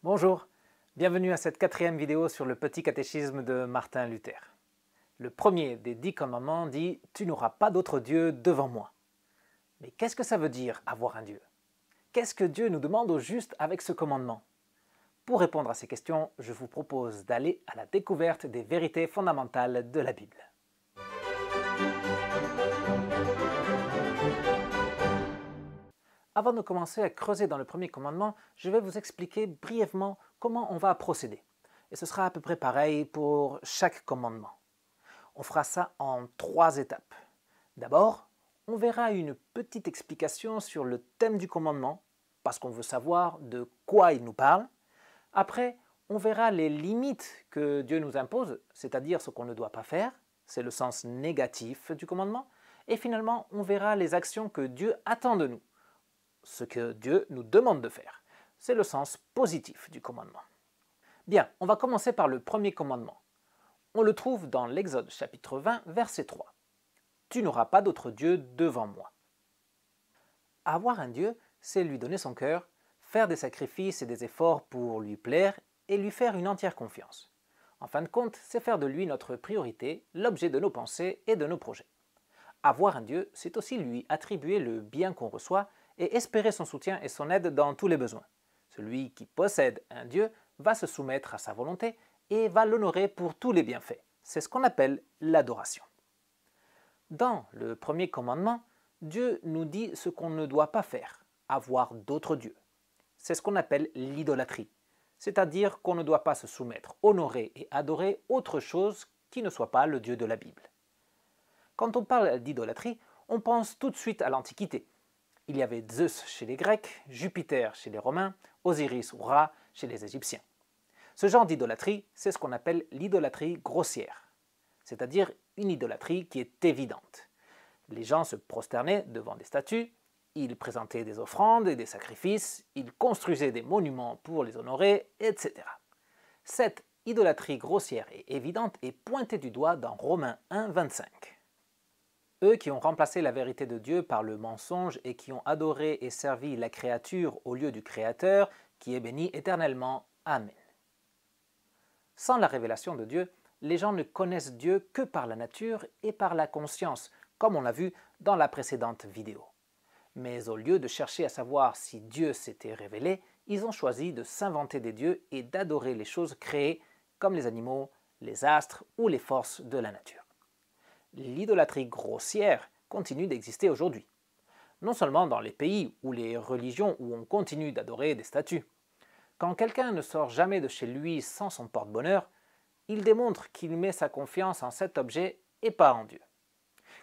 Bonjour, bienvenue à cette 4e vidéo sur le petit catéchisme de Martin Luther. Le premier des 10 commandements dit « Tu n'auras pas d'autre Dieu devant moi ». Mais qu'est-ce que ça veut dire avoir un Dieu? Qu'est-ce que Dieu nous demande au juste avec ce commandement? Pour répondre à ces questions, je vous propose d'aller à la découverte des vérités fondamentales de la Bible. Avant de commencer à creuser dans le premier commandement, je vais vous expliquer brièvement comment on va procéder. Et ce sera à peu près pareil pour chaque commandement. On fera ça en 3 étapes. D'abord, on verra une petite explication sur le thème du commandement, parce qu'on veut savoir de quoi il nous parle. Après, on verra les limites que Dieu nous impose, c'est-à-dire ce qu'on ne doit pas faire, c'est le sens négatif du commandement. Et finalement, on verra les actions que Dieu attend de nous, ce que Dieu nous demande de faire. C'est le sens positif du commandement. Bien, on va commencer par le premier commandement. On le trouve dans l'Exode chapitre 20, verset 3. « Tu n'auras pas d'autre Dieu devant moi ». Avoir un Dieu, c'est lui donner son cœur, faire des sacrifices et des efforts pour lui plaire et lui faire une entière confiance. En fin de compte, c'est faire de lui notre priorité, l'objet de nos pensées et de nos projets. Avoir un Dieu, c'est aussi lui attribuer le bien qu'on reçoit et espérer son soutien et son aide dans tous les besoins. Celui qui possède un Dieu va se soumettre à sa volonté et va l'honorer pour tous les bienfaits. C'est ce qu'on appelle l'adoration. Dans le premier commandement, Dieu nous dit ce qu'on ne doit pas faire, avoir d'autres dieux. C'est ce qu'on appelle l'idolâtrie, c'est-à-dire qu'on ne doit pas se soumettre, honorer et adorer autre chose qui ne soit pas le Dieu de la Bible. Quand on parle d'idolâtrie, on pense tout de suite à l'Antiquité. Il y avait Zeus chez les Grecs, Jupiter chez les Romains, Osiris ou Ra chez les Égyptiens. Ce genre d'idolâtrie, c'est ce qu'on appelle l'idolâtrie grossière, c'est-à-dire une idolâtrie qui est évidente. Les gens se prosternaient devant des statues, ils présentaient des offrandes et des sacrifices, ils construisaient des monuments pour les honorer, etc. Cette idolâtrie grossière et évidente est pointée du doigt dans Romains 1, 25. Eux qui ont remplacé la vérité de Dieu par le mensonge et qui ont adoré et servi la créature au lieu du Créateur, qui est béni éternellement. Amen. Sans la révélation de Dieu, les gens ne connaissent Dieu que par la nature et par la conscience, comme on l'a vu dans la précédente vidéo. Mais au lieu de chercher à savoir si Dieu s'était révélé, ils ont choisi de s'inventer des dieux et d'adorer les choses créées, comme les animaux, les astres ou les forces de la nature. L'idolâtrie grossière continue d'exister aujourd'hui. Non seulement dans les pays ou les religions où on continue d'adorer des statues. Quand quelqu'un ne sort jamais de chez lui sans son porte-bonheur, il démontre qu'il met sa confiance en cet objet et pas en Dieu.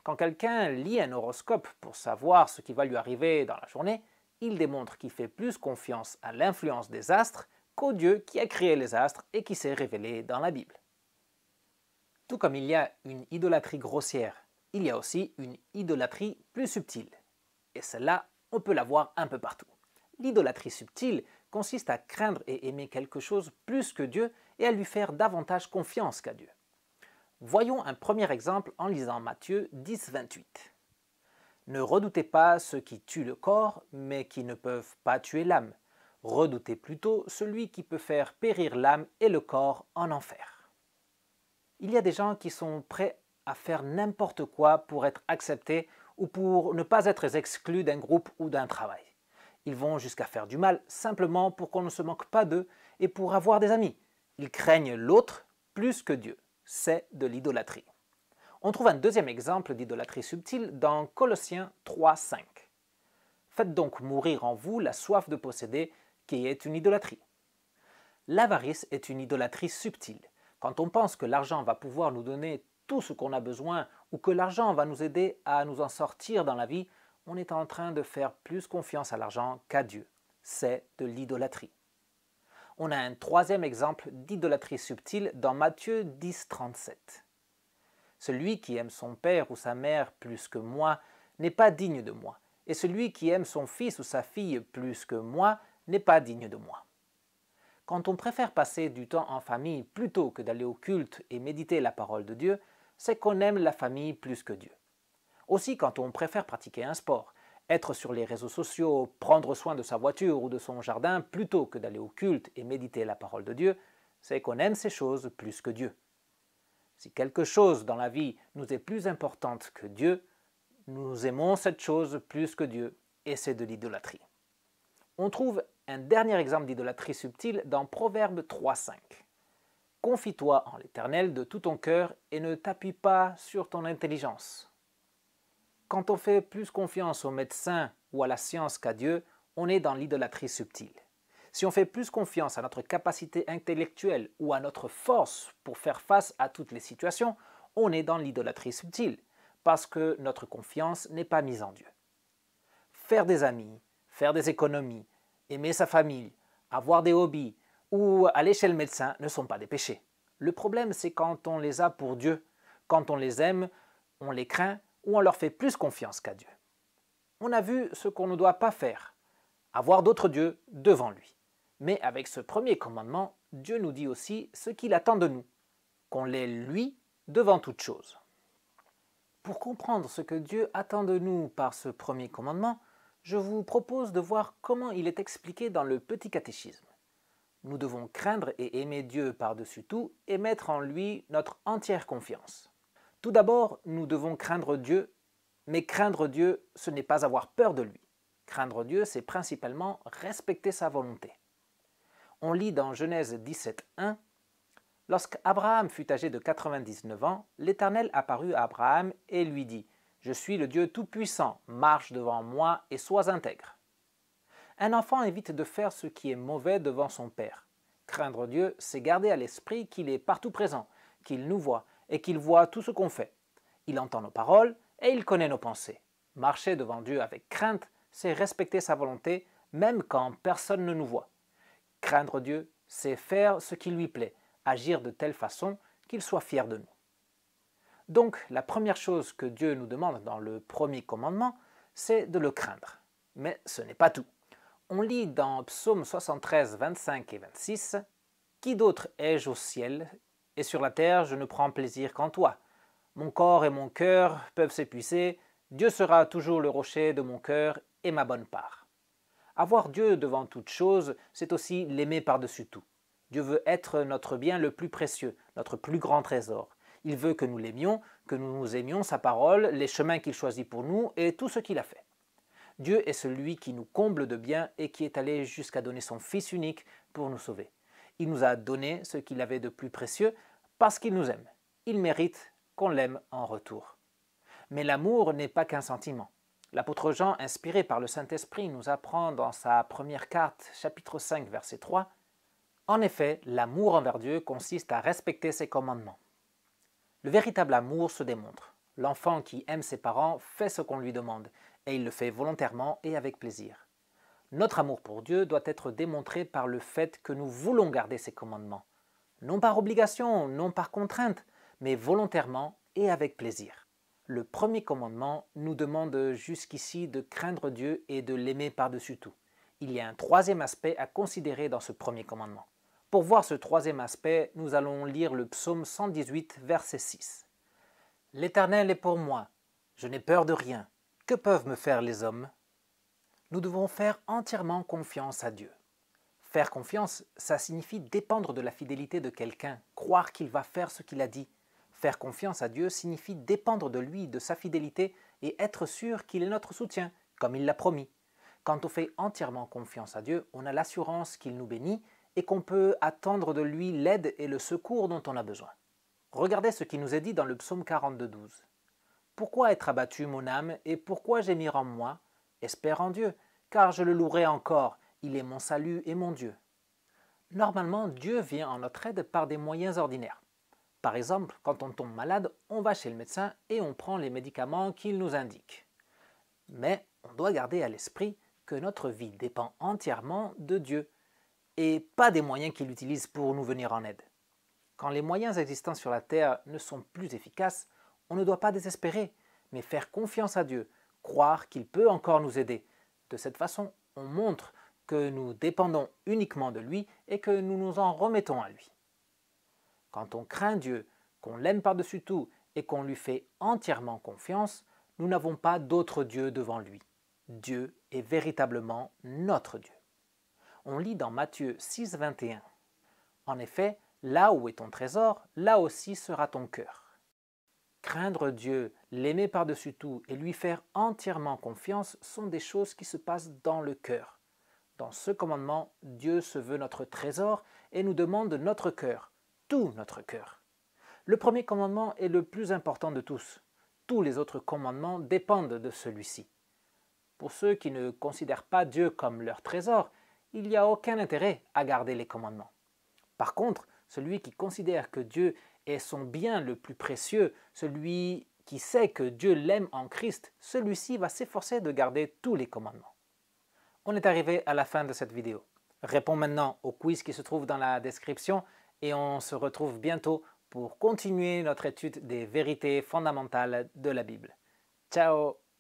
Quand quelqu'un lit un horoscope pour savoir ce qui va lui arriver dans la journée, il démontre qu'il fait plus confiance à l'influence des astres qu'au Dieu qui a créé les astres et qui s'est révélé dans la Bible. Tout comme il y a une idolâtrie grossière, il y a aussi une idolâtrie plus subtile. Et celle-là, on peut la voir un peu partout. L'idolâtrie subtile consiste à craindre et aimer quelque chose plus que Dieu et à lui faire davantage confiance qu'à Dieu. Voyons un premier exemple en lisant Matthieu 10, 28. « Ne redoutez pas ceux qui tuent le corps, mais qui ne peuvent pas tuer l'âme. Redoutez plutôt celui qui peut faire périr l'âme et le corps en enfer. » Il y a des gens qui sont prêts à faire n'importe quoi pour être acceptés ou pour ne pas être exclus d'un groupe ou d'un travail. Ils vont jusqu'à faire du mal simplement pour qu'on ne se moque pas d'eux et pour avoir des amis. Ils craignent l'autre plus que Dieu. C'est de l'idolâtrie. On trouve un deuxième exemple d'idolâtrie subtile dans Colossiens 3, 5. « Faites donc mourir en vous la soif de posséder, qui est une idolâtrie. » L'avarice est une idolâtrie subtile. Quand on pense que l'argent va pouvoir nous donner tout ce qu'on a besoin ou que l'argent va nous aider à nous en sortir dans la vie, on est en train de faire plus confiance à l'argent qu'à Dieu. C'est de l'idolâtrie. On a un troisième exemple d'idolâtrie subtile dans Matthieu 10, 37. « Celui qui aime son père ou sa mère plus que moi n'est pas digne de moi, et celui qui aime son fils ou sa fille plus que moi n'est pas digne de moi. » Quand on préfère passer du temps en famille plutôt que d'aller au culte et méditer la parole de Dieu, c'est qu'on aime la famille plus que Dieu. Aussi, quand on préfère pratiquer un sport, Être sur les réseaux sociaux, prendre soin de sa voiture ou de son jardin plutôt que d'aller au culte et méditer la parole de Dieu, c'est qu'on aime ces choses plus que Dieu. Si quelque chose dans la vie nous est plus importante que Dieu, nous aimons cette chose plus que Dieu, et c'est de l'idolâtrie. On trouve un dernier exemple d'idolâtrie subtile dans Proverbe 3,5. Confie-toi en l'Éternel de tout ton cœur et ne t'appuie pas sur ton intelligence. Quand on fait plus confiance aux médecins ou à la science qu'à Dieu, on est dans l'idolâtrie subtile. Si on fait plus confiance à notre capacité intellectuelle ou à notre force pour faire face à toutes les situations, on est dans l'idolâtrie subtile, parce que notre confiance n'est pas mise en Dieu. Faire des amis, faire des économies, aimer sa famille, avoir des hobbies ou aller chez le médecin ne sont pas des péchés. Le problème, c'est quand on les a pour Dieu, quand on les aime, on les craint ou on leur fait plus confiance qu'à Dieu. On a vu ce qu'on ne doit pas faire, avoir d'autres dieux devant lui. Mais avec ce premier commandement, Dieu nous dit aussi ce qu'il attend de nous, qu'on l'ait lui devant toute chose. Pour comprendre ce que Dieu attend de nous par ce premier commandement, je vous propose de voir comment il est expliqué dans le Petit Catéchisme. Nous devons craindre et aimer Dieu par-dessus tout et mettre en lui notre entière confiance. Tout d'abord, nous devons craindre Dieu, mais craindre Dieu, ce n'est pas avoir peur de lui. Craindre Dieu, c'est principalement respecter sa volonté. On lit dans Genèse 17.1 « Lorsqu'Abraham fut âgé de 99 ans, l'Éternel apparut à Abraham et lui dit « Je suis le Dieu Tout-Puissant, marche devant moi et sois intègre. » Un enfant évite de faire ce qui est mauvais devant son père. Craindre Dieu, c'est garder à l'esprit qu'il est partout présent, qu'il nous voit et qu'il voit tout ce qu'on fait. Il entend nos paroles et il connaît nos pensées. Marcher devant Dieu avec crainte, c'est respecter sa volonté, même quand personne ne nous voit. Craindre Dieu, c'est faire ce qui lui plaît, agir de telle façon qu'il soit fier de nous. Donc, la première chose que Dieu nous demande dans le premier commandement, c'est de le craindre. Mais ce n'est pas tout. On lit dans Psaume 73, 25 et 26 « Qui d'autre ai-je au ciel, et sur la terre je ne prends plaisir qu'en toi. Mon corps et mon cœur peuvent s'épuiser, Dieu sera toujours le rocher de mon cœur et ma bonne part. » Avoir Dieu devant toute chose, c'est aussi l'aimer par-dessus tout. Dieu veut être notre bien le plus précieux, notre plus grand trésor. Il veut que nous l'aimions, que nous aimions sa parole, les chemins qu'il choisit pour nous et tout ce qu'il a fait. Dieu est celui qui nous comble de bien et qui est allé jusqu'à donner son Fils unique pour nous sauver. Il nous a donné ce qu'il avait de plus précieux parce qu'il nous aime. Il mérite qu'on l'aime en retour. Mais l'amour n'est pas qu'un sentiment. L'apôtre Jean, inspiré par le Saint-Esprit, nous apprend dans sa première carte, chapitre 5, verset 3, « En effet, l'amour envers Dieu consiste à respecter ses commandements. » Le véritable amour se démontre. L'enfant qui aime ses parents fait ce qu'on lui demande, et il le fait volontairement et avec plaisir. Notre amour pour Dieu doit être démontré par le fait que nous voulons garder ses commandements. Non par obligation, non par contrainte, mais volontairement et avec plaisir. Le premier commandement nous demande jusqu'ici de craindre Dieu et de l'aimer par-dessus tout. Il y a un troisième aspect à considérer dans ce premier commandement. Pour voir ce troisième aspect, nous allons lire le psaume 118, verset 6. « L'Éternel est pour moi, je n'ai peur de rien. Que peuvent me faire les hommes ?» Nous devons faire entièrement confiance à Dieu. Faire confiance, ça signifie dépendre de la fidélité de quelqu'un, croire qu'il va faire ce qu'il a dit. Faire confiance à Dieu signifie dépendre de lui, de sa fidélité et être sûr qu'il est notre soutien, comme il l'a promis. Quand on fait entièrement confiance à Dieu, on a l'assurance qu'il nous bénit et qu'on peut attendre de lui l'aide et le secours dont on a besoin. Regardez ce qui nous est dit dans le psaume 42, 12. « Pourquoi être abattu, mon âme, et pourquoi gémir en moi? Espère en Dieu, car je le louerai encore, il est mon salut et mon Dieu. » Normalement, Dieu vient en notre aide par des moyens ordinaires. Par exemple, quand on tombe malade, on va chez le médecin et on prend les médicaments qu'il nous indique. Mais on doit garder à l'esprit que notre vie dépend entièrement de Dieu et pas des moyens qu'il utilise pour nous venir en aide. Quand les moyens existants sur la terre ne sont plus efficaces, on ne doit pas désespérer, mais faire confiance à Dieu, croire qu'il peut encore nous aider. De cette façon, on montre que nous dépendons uniquement de lui et que nous nous en remettons à lui. Quand on craint Dieu, qu'on l'aime par-dessus tout et qu'on lui fait entièrement confiance, nous n'avons pas d'autre Dieu devant lui. Dieu est véritablement notre Dieu. On lit dans Matthieu 6, 21. En effet, là où est ton trésor, là aussi sera ton cœur. Craindre Dieu, l'aimer par-dessus tout et lui faire entièrement confiance sont des choses qui se passent dans le cœur. Dans ce commandement, Dieu se veut notre trésor et nous demande notre cœur, tout notre cœur. Le premier commandement est le plus important de tous. Tous les autres commandements dépendent de celui-ci. Pour ceux qui ne considèrent pas Dieu comme leur trésor, il n'y a aucun intérêt à garder les commandements. Par contre, celui qui considère que Dieu est son bien le plus précieux, celui qui sait que Dieu l'aime en Christ, celui-ci va s'efforcer de garder tous les commandements. On est arrivé à la fin de cette vidéo. Réponds maintenant au quiz qui se trouve dans la description et on se retrouve bientôt pour continuer notre étude des vérités fondamentales de la Bible. Ciao!